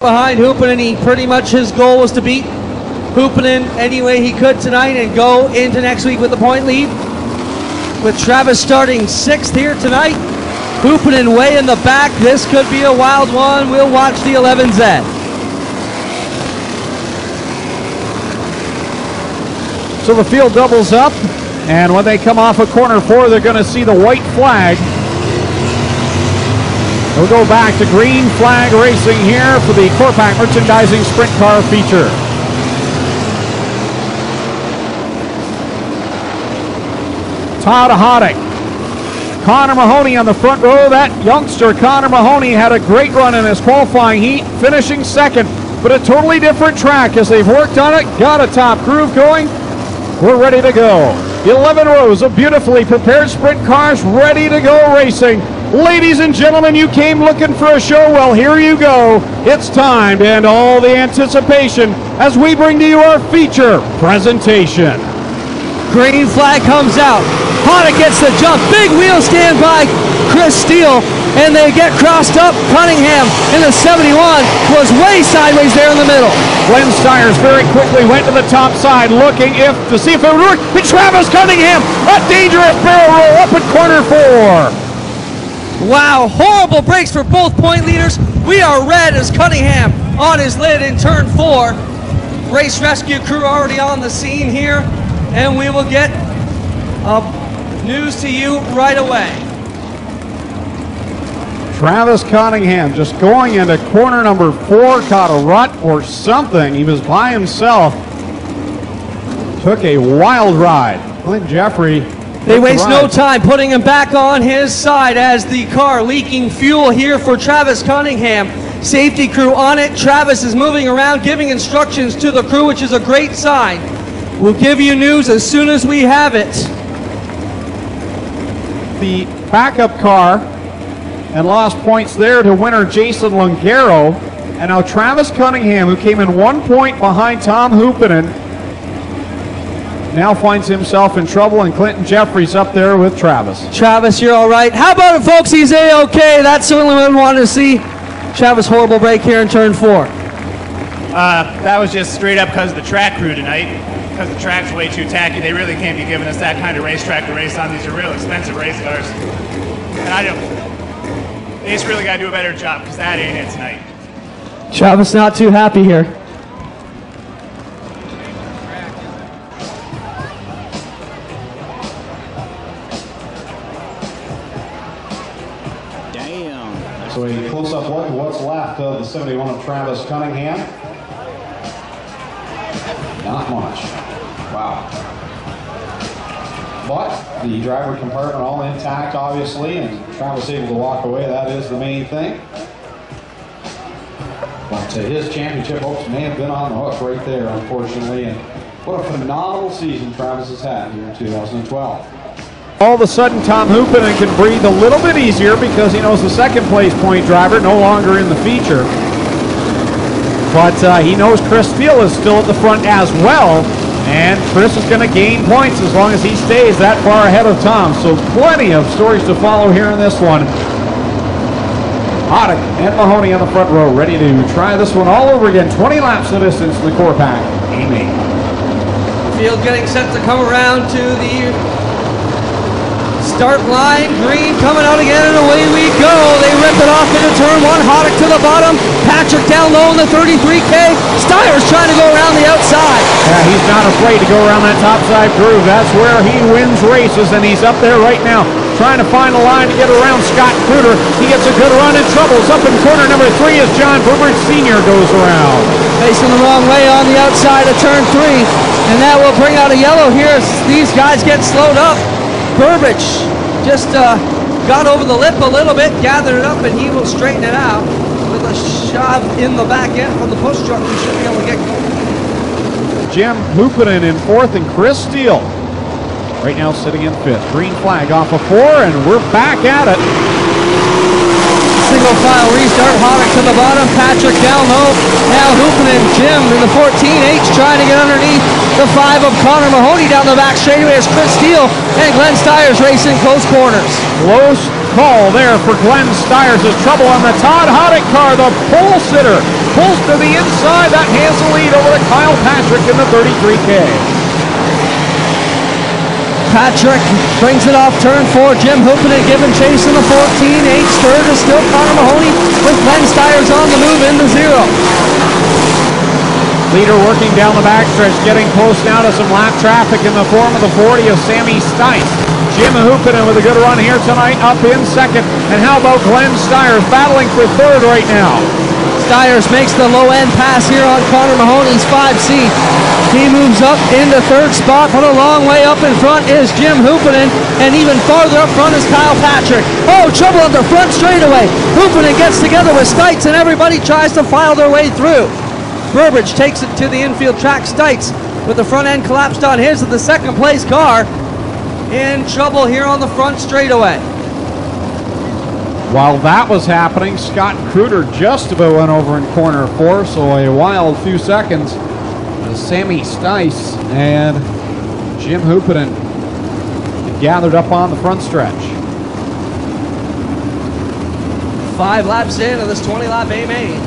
Behind Hoopanen, he pretty much his goal was to beat Hoopanen any way he could tonight and go into next week with the point lead. With Travis starting 6th here tonight, Hoopanen way in the back. This could be a wild one. We'll watch the 11Z. So the field doubles up, and when they come off of corner 4, they're going to see the white flag. We'll go back to green flag racing here for the Corpac Merchandising Sprint Car feature. Todd Hoddick. Connor Mahoney on the front row. That youngster, Connor Mahoney, had a great run in his qualifying heat, finishing 2nd, but a totally different track as they've worked on it, got a top groove going. We're ready to go. 11 rows of beautifully prepared sprint cars ready to go racing. Ladies and gentlemen, you came looking for a show. Well, here you go. It's time to end all the anticipation as we bring to you our feature presentation. Green flag comes out. Hoddick gets the jump. Big wheel stand by Chris Steele, and they get crossed up. Cunningham in the 71 was way sideways there in the middle. Glenn Styres very quickly went to the top side looking to see if it would work. And Travis Cunningham, a dangerous barrel roll up at corner 4. Wow, horrible brakes for both point leaders. We are red as Cunningham on his lid in turn 4. Race rescue crew already on the scene here, and we will get news to you right away. Travis Cunningham just going into corner number 4, caught a rut or something. He was by himself. Took a wild ride. Clint Jeffrey. They waste no time putting him back on his side as the car leaking fuel here for Travis Cunningham. Safety crew on it. Travis is moving around, giving instructions to the crew, which is a great sign. We'll give you news as soon as we have it. The backup car and lost points there to winner Jason Lungaro. And now Travis Cunningham, who came in 1 point behind Tom Hoopanen, now finds himself in trouble, and Clinton Jeffries up there with Travis. Travis, you're all right. How about it, folks? He's A-okay. That's certainly what we wanted to see. Travis, horrible break here in turn 4. That was just straight up because of the track crew tonight. Because the track's way too tacky. They really can't be giving us that kind of racetrack to race on. These are real expensive race cars. And they just really got to do a better job, because that ain't it tonight. Travis not too happy here. So a close-up look at what's left of the 71 of Travis Cunningham. Not much. Wow. But the driver compartment all intact, obviously, and Travis able to walk away. That is the main thing. But his championship hopes may have been on the hook right there, unfortunately. And what a phenomenal season Travis has had here in 2012. All of a sudden, Tom Hoopanen can breathe a little bit easier because he knows the second place point driver no longer in the feature. But he knows Chris Steele is still at the front as well, and Chris is going to gain points as long as he stays that far ahead of Tom. So plenty of stories to follow here in this one. Hoddick and Mahoney on the front row, ready to try this one all over again. 20 laps of distance in the Corpac A-Main. Field getting set to come around to the start line. Green coming out again, and away we go. They rip it off into turn 1. Hoddick to the bottom. Patrick down low in the 33K. Styres trying to go around the outside. Yeah, he's not afraid to go around that topside groove. That's where he wins races, and he's up there right now trying to find a line to get around Scott Kruder. He gets a good run and troubles up in corner number 3 as John Burbridge Sr. goes around. Facing the wrong way on the outside of turn 3, and that will bring out a yellow here as these guys get slowed up. Burbridge just got over the lip a little bit, gathered it up, and he will straighten it out with a shove in the back end from the push truck. He should be able to get going. Jim Hoopanen in 4th, and Chris Steele right now sitting in 5th. Green flag off of 4, and we're back at it. Single file restart. Hoddick to the bottom. Patrick down low. Now Hoopanen, Jim in the 14H trying to get underneath the 5 of Connor Mahoney down the back straightaway as Chris Steele and Glenn Styres racing close corners. Close call there for Glenn Styres. There's trouble on the Todd Hoddick car. The pole sitter pulls to the inside. That hands the lead over to Kyle Patrick in the 33K. Patrick brings it off turn 4. Jim Hoopenin giving chase in the 14. 8th, third is still Connor Mahoney with Glenn Styres on the move into 0. Leader working down the backstretch, getting close now to some lap traffic in the form of the 40 of Sammy Styres. Jim Hoopenin with a good run here tonight, up in 2nd. And how about Glenn Styres battling for 3rd right now? Styres makes the low end pass here on Connor Mahoney's 5C. He moves up into 3rd spot, but a long way up in front is Jim Hoopenin, and even farther up front is Kyle Patrick. Oh, trouble on the front straightaway. Hoopenin gets together with Styres, and everybody tries to file their way through. Burbridge takes it to the infield track. Styres with the front end collapsed on his of the 2nd place car. In trouble here on the front straightaway. While that was happening, Scott Kruder just about went over in corner 4, so a wild few seconds. Sammy Styres and Jim Hoopenin gathered up on the front stretch. 5 laps into this 20-lap A-Main.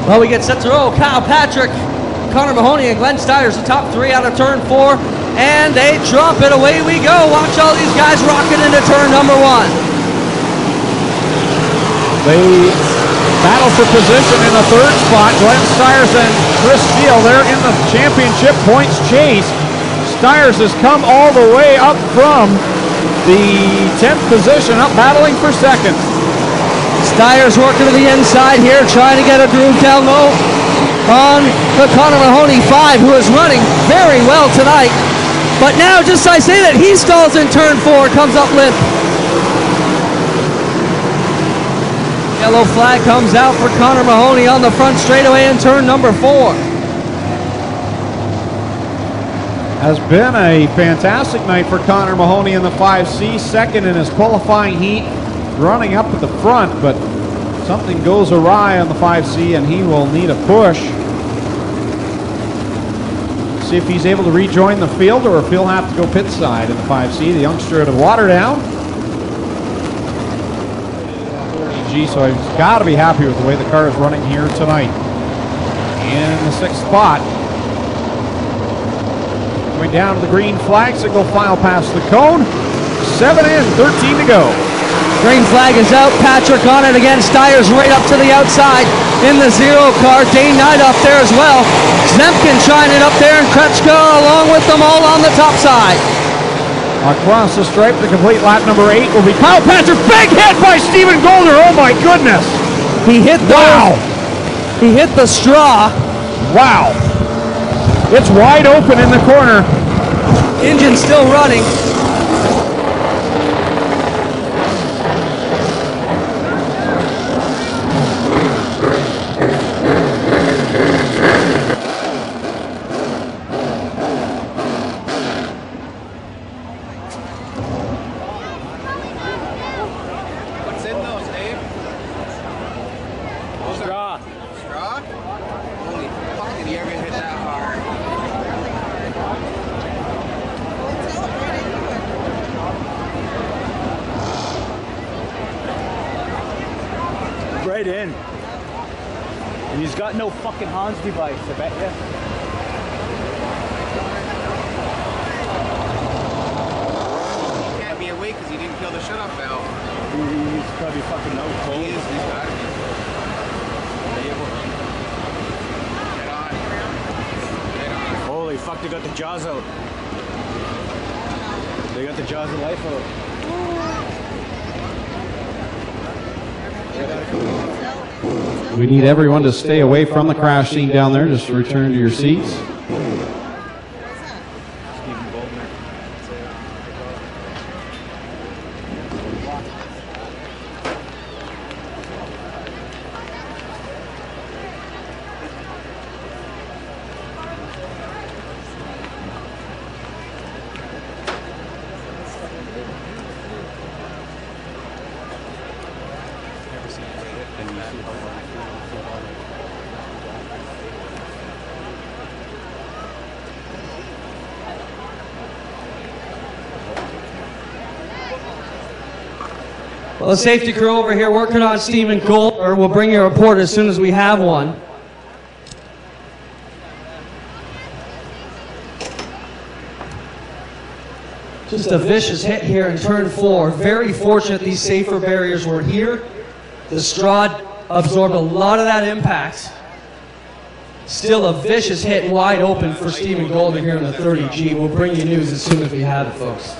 Well, we get set to roll. Kyle Patrick, Connor Mahoney, and Glenn Styres, the top 3 out of turn 4. And they drop it. Away we go. Watch all these guys rocking into turn number 1. They battle for position in the 3rd spot. Glenn Styres and Chris Steele, they're in the championship points chase. Styres has come all the way up from the 10th position, up battling for 2nd. Styres working to the inside here, trying to get a groove down low on the Connor Mahoney 5, who is running very well tonight. But now, just I say that, he stalls in turn 4, comes up limp. Yellow flag comes out for Connor Mahoney on the front straightaway in turn number 4. Has been a fantastic night for Connor Mahoney in the 5C, 2nd in his qualifying heat, running up at the front, but something goes awry on the 5C and he will need a push. See if he's able to rejoin the field or if he'll have to go pit side in the 5C. The youngster out of Waterdown. So he's got to be happy with the way the car is running here tonight. In the 6th spot. Going down to the green flag, single file past the cone. 7 in, 13 to go. Green flag is out. Patrick on it again. Styres right up to the outside in the 0 car. Dane Knight up there as well. Zemkin trying it up there, and Kretschka along with them all on the top side. Across the stripe to complete lap number 8 will be Kyle Patrick. Big hit by Stephen Golder. Oh my goodness. He hit the, wow. He hit the straw. Wow. It's wide open in the corner. Engine still running. Right in. And he's got no fucking Hans device, I bet you. He can't be awake because he didn't kill the shut-off valve. He's probably fucking out cold. He is, he's got to be. Get on. Get on. Holy fuck, they got the jaws out. They got the jaws of life out. We need everyone to stay away from the crash scene down there. Just return to your seats. Well, the safety crew over here working on Stephen Goldberg. We'll bring you a report as soon as we have one. Just a vicious hit here in turn 4. Very fortunate these safer barriers were here. The Strad absorbed a lot of that impact. Still a vicious hit wide open for Stephen Goldberg here in the 30G. We'll bring you news as soon as we have it, folks.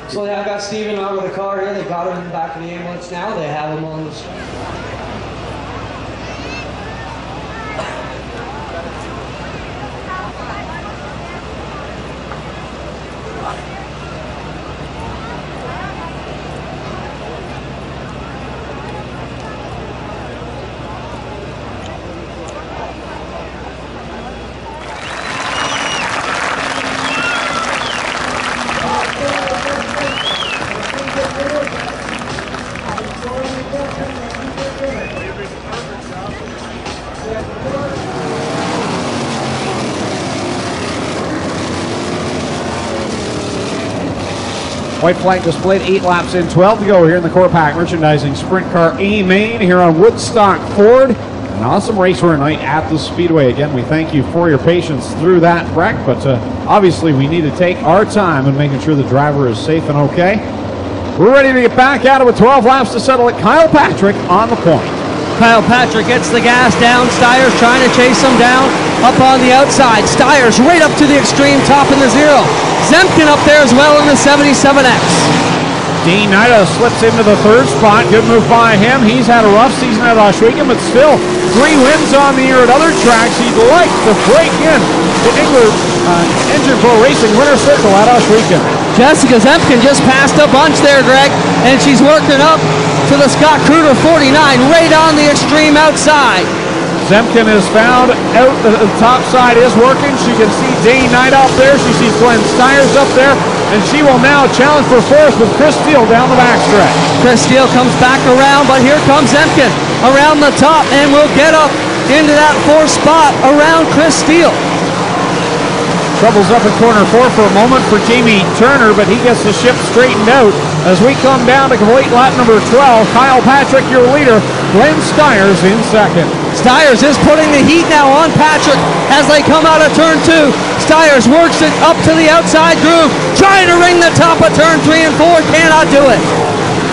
So I've got Stephen out of the car here. They got him in the back of the ambulance now. They have him on the street. White flag displayed, 8 laps in, 12 to go here in the Core Pack Merchandising Sprint Car A-Main here on Woodstock Ford. An awesome race for a night at the Speedway. Again, we thank you for your patience through that wreck, but obviously we need to take our time in making sure the driver is safe and okay. We're ready to get back at it with 12 laps to settle it. Kyle Patrick on the point. Kyle Patrick gets the gas down. Styres trying to chase him down up on the outside. Styres right up to the extreme, top in the 0. Zemkin up there as well in the 77X. Dean Nida slips into the 3rd spot. Good move by him. He's had a rough season at Ohsweken, but still 3 wins on the year at other tracks. He'd like to break in the Engine Pro Racing winner circle at Ohsweken. Jessica Zemkin just passed a bunch there, Greg, and she's working up to the Scott Kruger 49, right on the extreme outside. Zemkin is found out, the top side is working. She can see Dane Knight up there. She sees Glenn Styres up there, and she will now challenge for 4th with Chris Steele down the backstretch. Chris Steele comes back around, but here comes Zemkin around the top, and will get up into that 4th spot around Chris Steele. Troubles up in corner 4 for a moment for Jamie Turner, but he gets the ship straightened out as we come down to complete lap number 12. Kyle Patrick, your leader. Glenn Styres in 2nd. Styres is putting the heat now on Patrick as they come out of turn 2. Styres works it up to the outside groove, trying to ring the top of turn 3 and 4, cannot do it.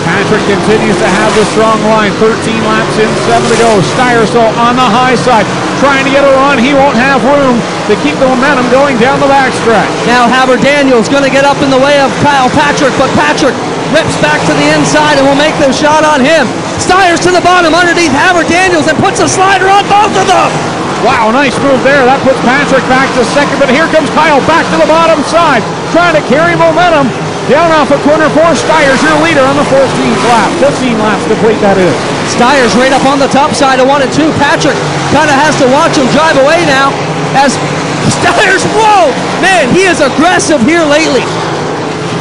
Patrick continues to have the strong line. 13 laps in, 7 to go. Styres though on the high side, trying to get a run. He won't have room to keep the momentum going down the backstretch. Now Haber-Daniels going to get up in the way of Kyle Patrick, but Patrick rips back to the inside and will make the shot on him. Styres to the bottom underneath Haber-Daniels and puts a slider on both of them. Wow, nice move there. That puts Patrick back to 2nd, but here comes Kyle back to the bottom side, trying to carry momentum. Down off of corner 4, Styres, your leader on the 14th lap. 15 laps complete, that is. Styres right up on the top side of 1 and 2. Patrick kind of has to watch him drive away now as Styres, whoa, man, he is aggressive here lately.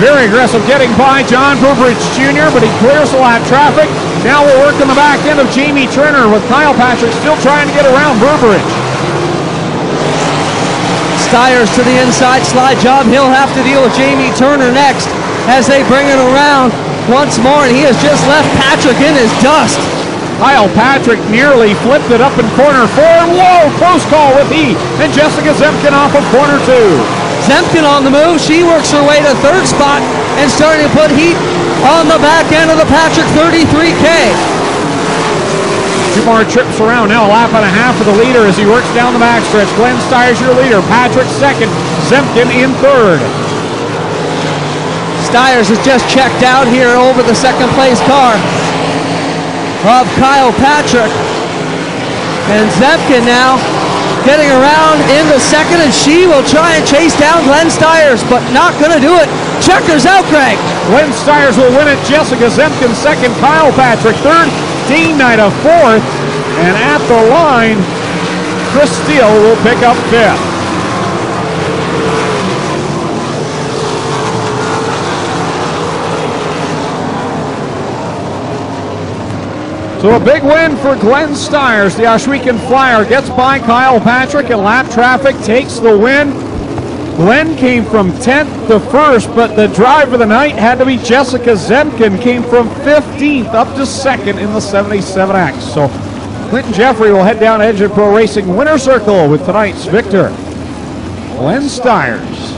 Very aggressive, getting by John Burbridge Jr., but he clears the lap traffic. Now we'll work on the back end of Jamie Turner with Kyle Patrick still trying to get around Burbridge. Styres to the inside slide job. He'll have to deal with Jamie Turner next as they bring it around once more, and he has just left Patrick in his dust. Kyle Patrick nearly flipped it up in corner 4. Whoa, close call with he and Jessica Zemkin off of corner 2. Zemkin on the move. She works her way to 3rd spot and starting to put heat on the back end of the Patrick 33K. 2 more trips around. Now a lap and a half for the leader as he works down the backstretch. Glenn Styres your leader. Patrick second. Zemkin in third. Styres has just checked out here over the second place car of Kyle Patrick. And Zemkin now getting around in the second, and she will try and chase down Glenn Styres, but not going to do it. Checkers out, Greg. Glenn Styres will win it. Jessica Zemkin second. Kyle Patrick third. Dean Knight a fourth. And at the line, Chris Steele will pick up fifth. So a big win for Glenn Styres. The Ohsweken Flyer gets by Kyle Patrick, and lap traffic takes the win. Glenn came from 10th to 1st, but the drive of the night had to be Jessica Zemkin, came from 15th up to 2nd in the 77X. So Clinton Jeffrey will head down Engine Pro Racing winner circle with tonight's victor, Glenn Styres.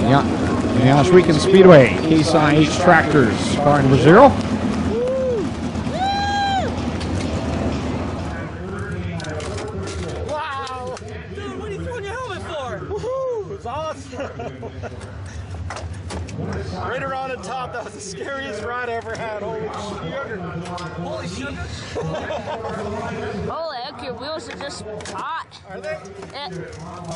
In the Ohsweken Speedway, Case IH Tractors, car number 0. Right around the top, that was the scariest ride I ever had. Holy sugar. Holy sugar. Holy heck, your wheels are just hot. Are they? Yeah.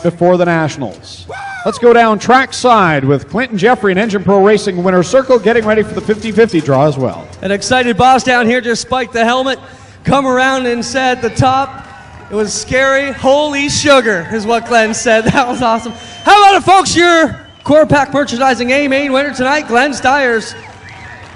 Before the Nationals. Let's go down trackside with Clinton Jeffrey and Engine Pro Racing winner circle getting ready for the 50-50 draw as well. An excited boss down here just spiked the helmet, come around and said at the top, it was scary. Holy sugar is what Glenn said. That was awesome. How about it, folks? Your Core Pack Merchandising A-Main winner tonight, Glenn Styres.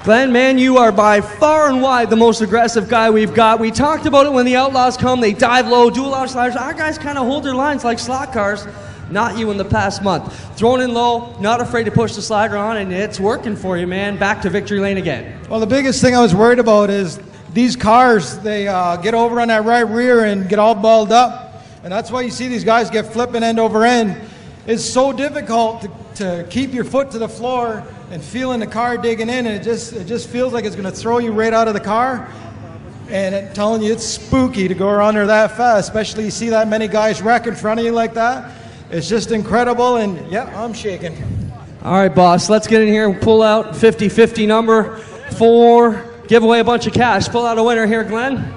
Glenn, man, you are by far and wide the most aggressive guy we've got. We talked about it when the Outlaws come. They dive low, do a lot of sliders. Our guys kind of hold their lines like slot cars. Not you in the past month. Thrown in low, not afraid to push the slider on, and it's working for you, man. Back to victory lane again. Well, the biggest thing I was worried about is these cars, they get over on that right rear and get all balled up. And that's why you see these guys get flipping end over end. It's so difficult to keep your foot to the floor and feeling the car digging in, and it just feels like it's going to throw you right out of the car. And I'm telling you, it's spooky to go around there that fast, especially you see that many guys wreck in front of you like that. It's just incredible, and yeah, I'm shaking. All right, boss, let's get in here and pull out 50-50 number 4, give away a bunch of cash. Pull out a winner here, Glenn.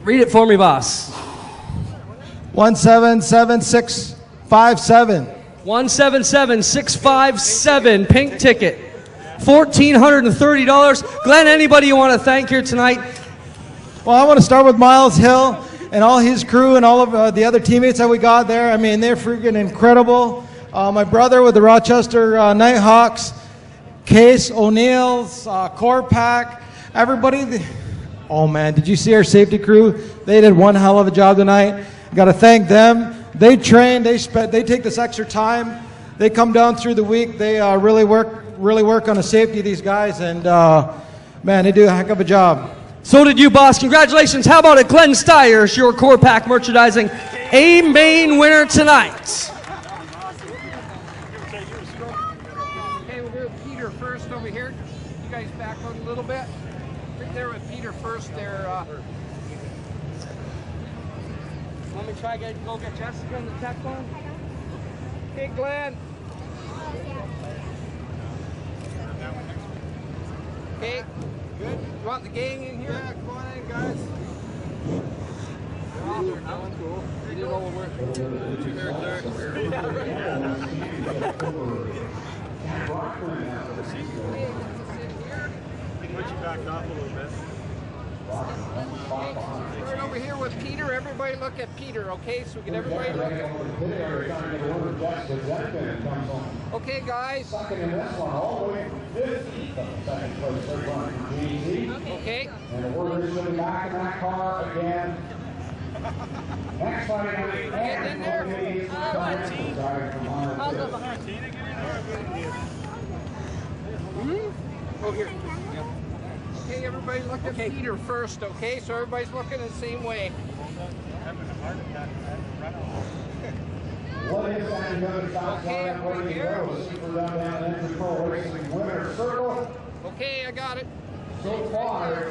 Read it for me, boss. 177657. 177657, pink ticket. $1,430. Glenn, anybody you want to thank here tonight? Well, I want to start with Miles Hill and all his crew and all of the other teammates that we got there. I mean, they're freaking incredible. My brother with the Rochester Nighthawks, Case, O'Neill's, Core Pack, everybody. Oh, man, did you see our safety crew? They did one hell of a job tonight. Got to thank them. They train, they take this extra time. They come down through the week. They really work on the safety of these guys, and man, they do a heck of a job. So did you, boss. Congratulations. How about it, Glenn Styres, your Core Pack Merchandising A-Main winner tonight. Okay, we'll go with Peter first over here. You guys back out a little bit. Right there with Peter first there. Let me try to go get Jessica in the tech one. Okay, Glenn. Okay, good. You want the gang in here? Yeah, come on in, guys. Cool. You did all the work. Put you back off a little bit. Right over here with Peter. Everybody look at Peter, okay? So we can everybody look at Okay, guys. Okay. And the orders will be back in that car again. Next Friday night. Get in there. I'll go behind. Go here. Okay, everybody look at Peter first, okay? So everybody's looking the same way. What is that? Okay, over here. Okay, I got it. So far,